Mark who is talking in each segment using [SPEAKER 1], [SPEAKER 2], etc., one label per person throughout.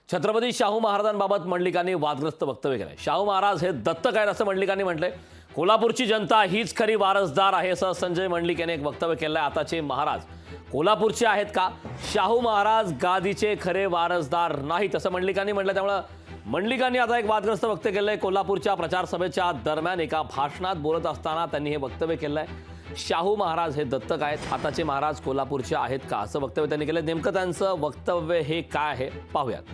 [SPEAKER 1] छत्रपती शाहू महाराजांबाबत मंडलिकांनी वादग्रस्त वक्तव्य केलंय। शाहू महाराज हे दत्तक आहेत असं मंडलिकांनी म्हटलंय। कोल्हापूरची जनता हीच खरी वारसदार आहे असं संजय मंडलिक यांनी एक वक्तव्य केलंय। आताचे महाराज कोल्हापूरचे आहेत का? शाहू महाराज गादीचे खरे वारसदार नाहीत असं मंडलिकांनी म्हटलं। त्यामुळे मंडलिकांनी आता एक वादग्रस्त वक्तव्य केलंय। कोल्हापूरच्या प्रचार सभेच्या दरम्यान एका भाषणात बोलत असताना त्यांनी हे वक्तव्य केलंय। शाहू महाराज हे दत्तक आहेत, आताचे महाराज कोल्हापूरचे आहेत का असं वक्तव्य त्यांनी केलंय। नेमकं त्यांचं वक्तव्य हे काय आहे पाहूयात।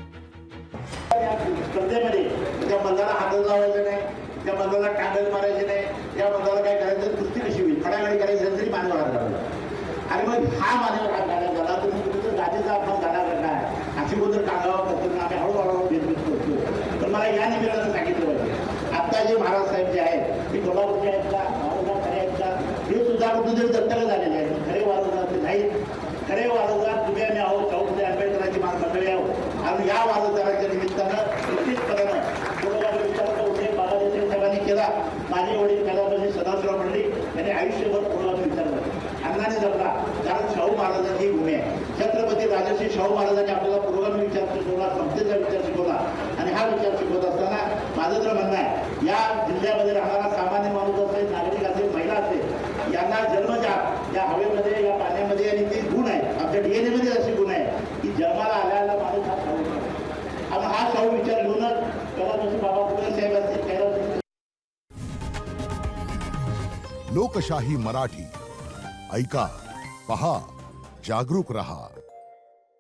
[SPEAKER 2] स्पर्धेमध्ये त्या बंधाला हात लावायचं नाही, त्या बंधाला टांगल मारायचे नाही, त्या बंधाला काय करायचं कुस्ती कशी होईल फडागडी करायचं तरी मानव हात लावायचा। आणि मग हा मानव हात गाडा झाला तर मी कुठं गाडीचा आपण गाडा करणार अशी गोष्ट टांगावं करतो आम्ही हळूहळू भेदभेद करतो। पण मला या निमित्तानं सांगितलं पाहिजे आता जे महाराज साहेब जे आहेत ते कोल्हापूरचे आहेत का, वारसदार खरे आहेत का, हे सुद्धा कुठेतरी दत्तक झालेले आहेत। खरे वारसदार ते नाहीत। खरे वारसदार तुम्ही आम्ही आहोत, चौकटी आंबेडकरांची मंडळी आहोत। आणि या वारसदाराच्या निमित्तानं निश्चितपणानं कोल्हापूर विचाराचा उल्लेख बाबाजी साहेबांनी केला। माझे वडील कलापती सदाशिवराव मंडलिक यांनी आयुष्यभर कोल्हापूर विचारलं अण्णाने जपला, कारण शाहू महाराजांची भूमी आहे। छत्रपती राजर्षी शाहू महाराजांनी आपल्याला पुरोगामी विचार शिकवला, समतेचा विचार शिकवला। आणि हा विचार शिकवत असताना माझं तर म्हणणं आहे या जिल्ह्यामध्ये राहणारा सामान्य माणूस असेल, नागरिक असेल, महिला असेल, यांना जन्मजात या हवेमध्ये या पाण्यामध्ये आणि ते गुण आहे आमच्या डीएनए मध्ये असे गुण आहे की जन्माला आलेला माणूस हा शाहू आहे। आणि हा शाहू विचार घेऊनच कलापती बाबा फुले साहेब असतील, कैलास
[SPEAKER 3] लोकशाही मराठी ऐका, पहा, जागरूक रहा।